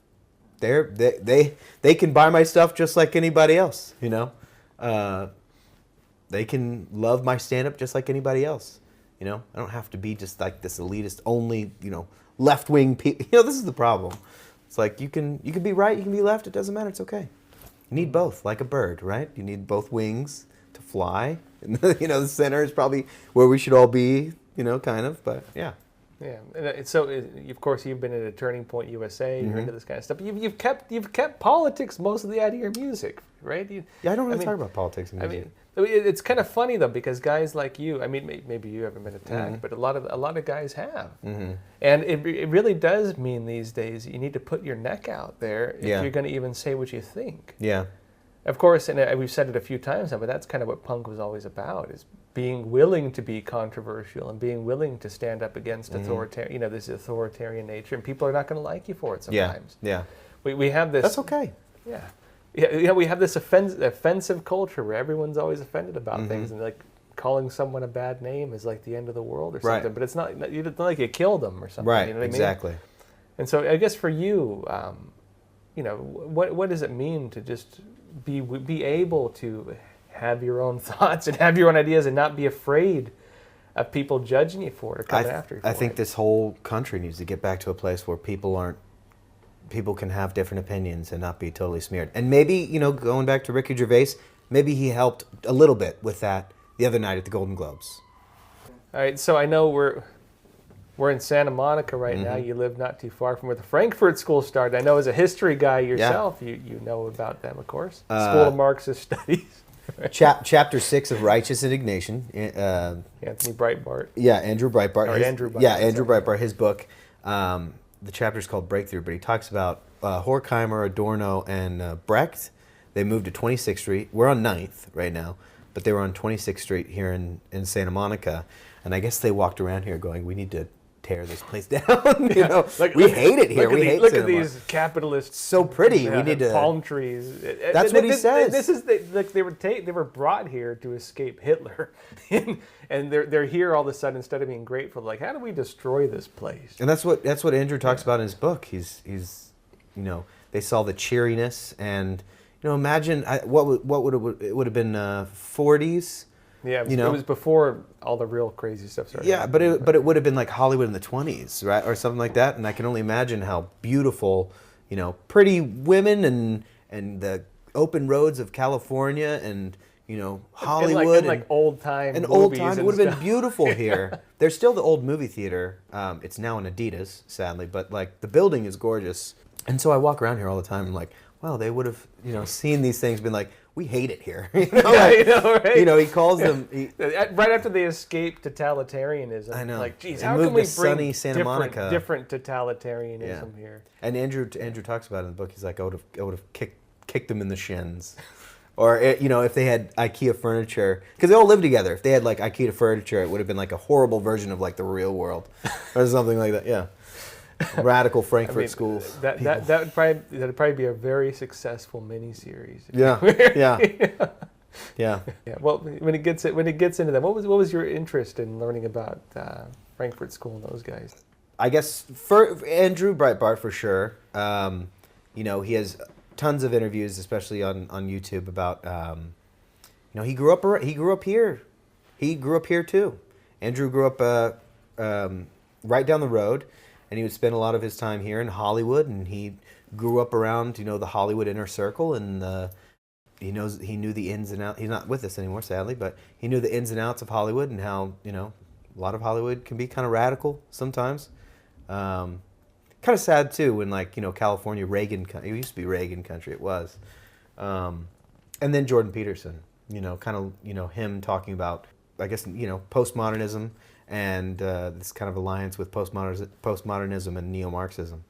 They can buy my stuff just like anybody else. They can love my stand-up just like anybody else. I don't have to be just like this elitist, only left-wing people. This is the problem. It's like you can be right, you can be left. It doesn't matter. It's okay. You need both, like a bird, right? You need both wings to fly. And the center is probably where we should all be. Kind of. But yeah. Yeah, and so of course you've been at a Turning Point USA. You're into this kind of stuff. You've kept politics mostly out of your music, right? I don't really talk about politics in music. It's kind of funny though, because guys like you, maybe you haven't been attacked, but a lot of guys have, and it really does mean these days you need to put your neck out there if you're going to even say what you think. Yeah. Of course, and we've said it a few times now, but that's kind of what punk was always about: is being willing to be controversial and being willing to stand up against this authoritarian nature, and people are not going to like you for it sometimes. Yeah. We have this. That's okay. Yeah. Yeah, we have this offensive culture where everyone's always offended about things, and like calling someone a bad name is like the end of the world or something. Right. But it's not like you killed them or something. Right. You know what exactly. I mean? And so I guess for you, what does it mean to just be able to have your own thoughts and have your own ideas and not be afraid of people judging you for it or coming after you for it? I think this whole country needs to get back to a place where people can have different opinions and not be totally smeared. And maybe, going back to Ricky Gervais, maybe he helped a little bit with that the other night at the Golden Globes. All right, so I know we're in Santa Monica right now. You live not too far from where the Frankfurt School started. I know as a history guy yourself, you know about them, of course. School of Marxist Studies. Chapter 6 of Righteous Indignation. Anthony Breitbart. Yeah, Andrew Breitbart. Andrew Breitbart. Yeah, Andrew Breitbart, his book. The chapter is called Breakthrough, but he talks about Horkheimer, Adorno, and Brecht. They moved to 26th Street. We're on 9th right now, but they were on 26th Street here in Santa Monica. And I guess they walked around here going, we need to tear this place down. We hate it here. Look at these capitalists. So pretty. We need to palm trees. That's what he says. This is they were brought here to escape Hitler, and they're here all of a sudden instead of being grateful. Like, how do we destroy this place? And that's what Andrew talks about in his book. He's they saw the cheeriness and imagine what would have been 40s. Yeah, it was before all the real crazy stuff started. Yeah, but it would have been like Hollywood in the 20s, right, or something like that. And I can only imagine how beautiful, pretty women and the open roads of California and Hollywood and old time. And old time, it would have been beautiful here. There's still the old movie theater. It's now an Adidas, sadly, but like the building is gorgeous. And so I walk around here all the time and like, wow, they would have seen these things, been like, we hate it here. Right? He calls them right after they escape totalitarianism. I know. Like, geez, they how moved can we to sunny bring Santa Monica. different totalitarianism here? And Andrew talks about it in the book. He's like, I would have kicked them in the shins, or if they had IKEA furniture, because they all live together. If they had like IKEA furniture, it would have been like a horrible version of like the real world, or something like that. Yeah. Radical Frankfurt schools. That'd probably be a very successful miniseries. Yeah. Well, when it gets into that, what was your interest in learning about Frankfurt School and those guys? I guess for Andrew Breitbart for sure. He has tons of interviews, especially on YouTube about. He grew up here. He grew up here too. Andrew grew up right down the road. And he would spend a lot of his time here in Hollywood, and he grew up around, the Hollywood inner circle, and he knew the ins and outs. He's not with us anymore, sadly, but he knew the ins and outs of Hollywood and how, a lot of Hollywood can be kind of radical sometimes. Kind of sad too when California, Reagan, it used to be Reagan country, it was. And then Jordan Peterson, him talking about, I guess, postmodernism. And this kind of alliance with postmodernism and neo-Marxism.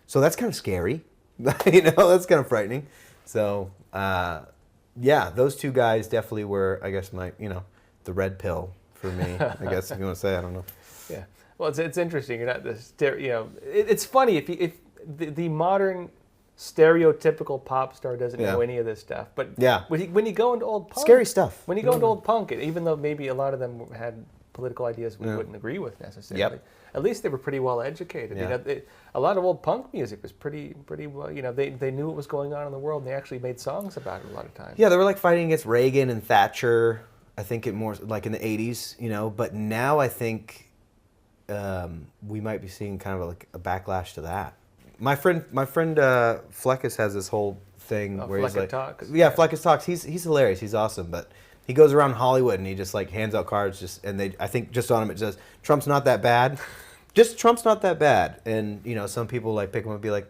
So that's kind of scary. That's kind of frightening. So, those two guys definitely were, I guess, my, the red pill for me, I guess, if you want to say, I don't know. Yeah. Well, it's interesting. You're not this, it's funny if the modern stereotypical pop star doesn't Yeah. know any of this stuff. But Yeah. when you go into old punk, Scary stuff. When you go into old punk, even though maybe a lot of them had political ideas we wouldn't agree with necessarily, Yep. at least they were pretty well educated. Yeah. A lot of old punk music was pretty well. They knew what was going on in the world, and they actually made songs about it a lot of times. Yeah, they were like fighting against Reagan and Thatcher. I think it more like in the 80s, But now I think we might be seeing kind of like a backlash to that. My friend Fleckus has this whole thing where he's like, Talks. Yeah, Fleckus Talks. He's hilarious. He's awesome, but he goes around Hollywood and he just like hands out cards. I think just on him it says Trump's not that bad. Just Trump's not that bad. And some people like pick him up and be like,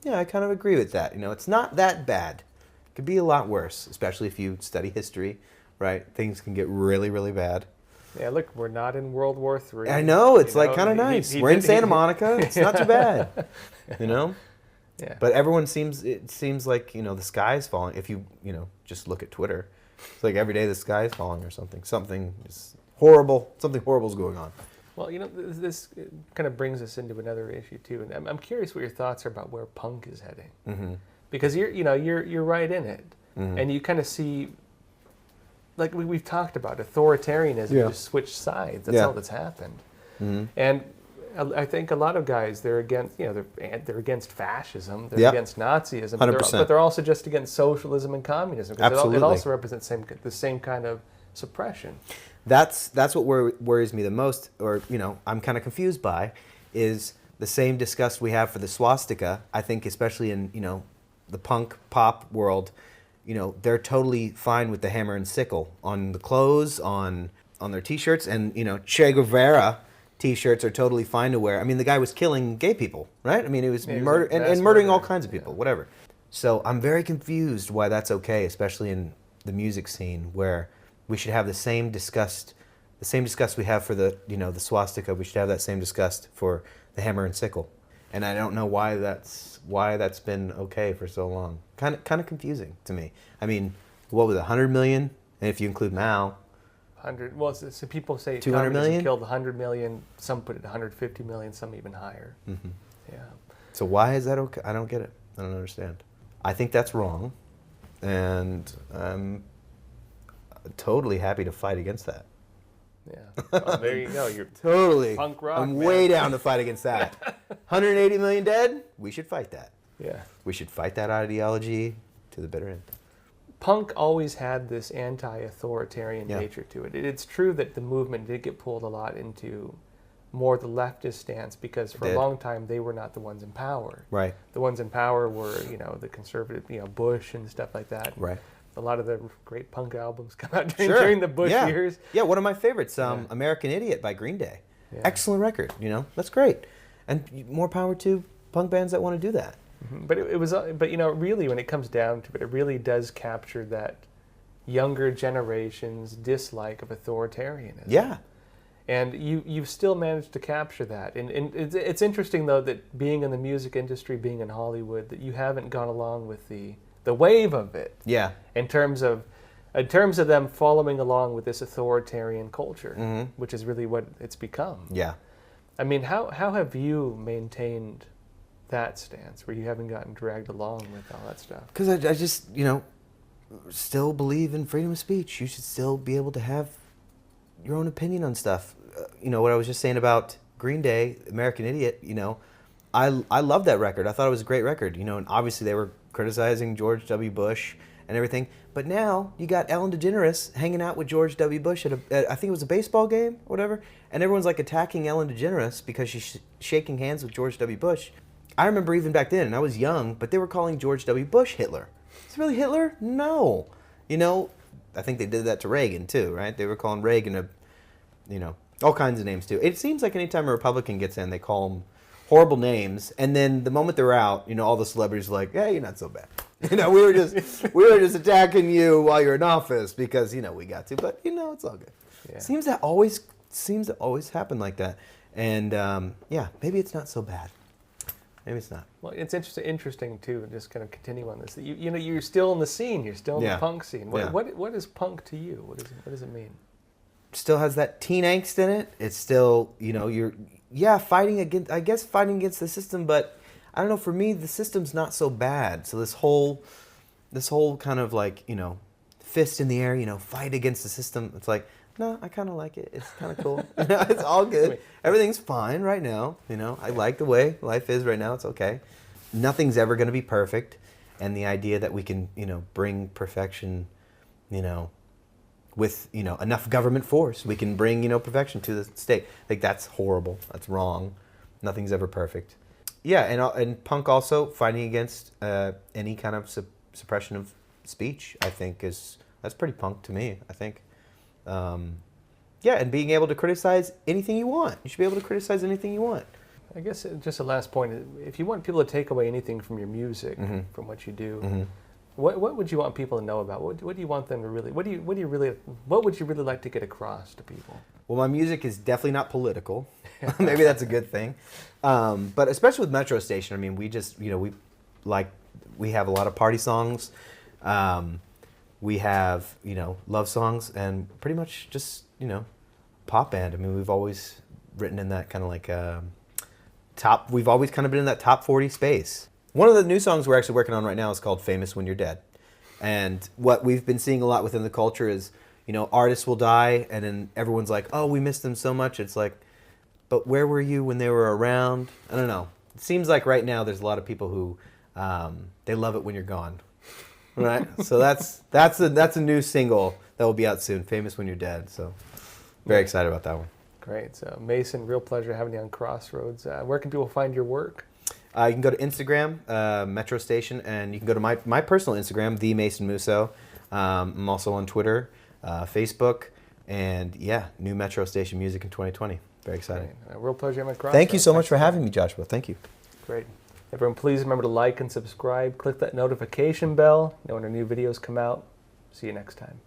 yeah, I kind of agree with that. It's not that bad. It could be a lot worse, especially if you study history, right? Things can get really, really bad. Yeah, look, we're not in World War III. I know, it's like kind of nice. We're in Santa Monica. It's not too bad, Yeah. But it seems like, the sky is falling. If you, just look at Twitter, it's like every day the sky is falling or something. Something is horrible. Something horrible is going on. Well, this kind of brings us into another issue too, and I'm curious what your thoughts are about where punk is heading, because you're right in it, and you kind of see, like we've talked about, authoritarianism just switched sides. That's all that's happened, and I think a lot of guys they're against they're against fascism, they're against Nazism, 100%. but they're also just against socialism and communism because it also represents the same kind of suppression. That's what worries me the most, or I'm kind of confused by, is the same disgust we have for the swastika. I think especially in the punk pop world, they're totally fine with the hammer and sickle on the clothes, on their T-shirts, and Che Guevara T-shirts are totally fine to wear. I mean, the guy was killing gay people, right? I mean, he was murdering all kinds of people, whatever. So I'm very confused why that's okay, especially in the music scene where we should have the same disgust we have for the the swastika. We should have that same disgust for the hammer and sickle, and I don't know why that's been okay for so long. Kind of confusing to me. I mean, what was it, 100 million? And if you include Mao, 100. Well, so people say 200 million killed 100 million. Some put it 150 million. Some even higher. Mm-hmm. Yeah. So why is that okay? I don't get it. I don't understand. I think that's wrong, and I'm totally happy to fight against that. Yeah. Well, there you go. You're totally punk rock. I'm man. way down to fight against that. 180 million dead. We should fight that. Yeah. We should fight that ideology to the bitter end. Punk always had this anti-authoritarian nature to it. It's true that the movement did get pulled a lot into more the leftist stance because for a long time they were not the ones in power. Right. The ones in power were, the conservative, Bush and stuff like that. Right. A lot of the great punk albums come out during the Bush years. Yeah, one of my favorites, American Idiot by Green Day. Yeah. Excellent record, that's great. And more power to punk bands that want to do that. Mm-hmm. But it was, really when it comes down to it, it really does capture that younger generation's dislike of authoritarianism. Yeah. And you've still managed to capture that. And it's interesting, though, that being in the music industry, being in Hollywood, that you haven't gone along with the wave of it. Yeah. In terms of them following along with this authoritarian culture, which is really what it's become. Yeah. I mean, how have you maintained that stance where you haven't gotten dragged along with all that stuff? Because I just, still believe in freedom of speech. You should still be able to have your own opinion on stuff. What I was just saying about Green Day, American Idiot, I love that record. I thought it was a great record, and obviously they were criticizing George W. Bush and everything. But now you got Ellen DeGeneres hanging out with George W. Bush at I think it was a baseball game or whatever, and everyone's like attacking Ellen DeGeneres because she's shaking hands with George W. Bush. I remember even back then, and I was young, but they were calling George W. Bush Hitler. Is it really Hitler? No. I think they did that to Reagan too, right? They were calling Reagan all kinds of names too. It seems like anytime a Republican gets in, they call them horrible names, and then the moment they're out, all the celebrities are like, "Hey, you're not so bad." We were just attacking you while you're in office because we got to, but it's all good. Yeah. Seems to always happen like that, and maybe it's not so bad. Maybe it's not. Well, it's interesting too. Just kind of continue on this. You're still in the scene. You're still in the punk scene. What is punk to you? What does it mean? Still has that teen angst in it. It's still you're fighting against the system, but I don't know, for me, the system's not so bad. So this whole kind of like, you know, fist in the air, you know, fight against the system. It's like, no, I kind of like it. It's kind of cool. It's all good. Everything's fine right now. You know, I like the way life is right now. It's okay. Nothing's ever going to be perfect. And the idea that we can, you know, bring perfection, you know, with, you know, enough government force, we can bring, you know, perfection to the state. Like, that's horrible. That's wrong. Nothing's ever perfect. Yeah, and punk also fighting against any kind of suppression of speech, I think that's pretty punk to me, I think. Yeah, and being able to criticize anything you want. You should be able to criticize anything you want. I guess just a last point, if you want people to take away anything from your music, from what you do, what would you want people to know about? What do you want them to really, what would you really like to get across to people? Well, my music is definitely not political. Maybe that's a good thing. But especially with Metro Station, I mean, we just, you know, we have a lot of party songs. We have, you know, love songs and pretty much just, you know, pop band. I mean, we've always written in that kind of like we've always kind of been in that top 40 space. One of the new songs we're actually working on right now is called Famous When You're Dead. And what we've been seeing a lot within the culture is, you know, artists will die and then everyone's like, oh, we miss them so much. It's like, but where were you when they were around? I don't know. It seems like right now there's a lot of people who, they love it when you're gone. Right? So that's a new single that will be out soon, Famous When You're Dead. So very excited about that one. Great. So Mason, real pleasure having you on Crossroads. Where can people find your work? You can go to Instagram, Metro Station, and you can go to my personal Instagram, the Mason Musso. I'm also on Twitter, Facebook, and yeah, new Metro Station music in 2020. Very exciting. Real pleasure having you on Crossroads. Thank you so much for having me, Joshua. Thank you. Great. Everyone, please remember to like and subscribe. Click that notification bell. Know when our new videos come out. See you next time.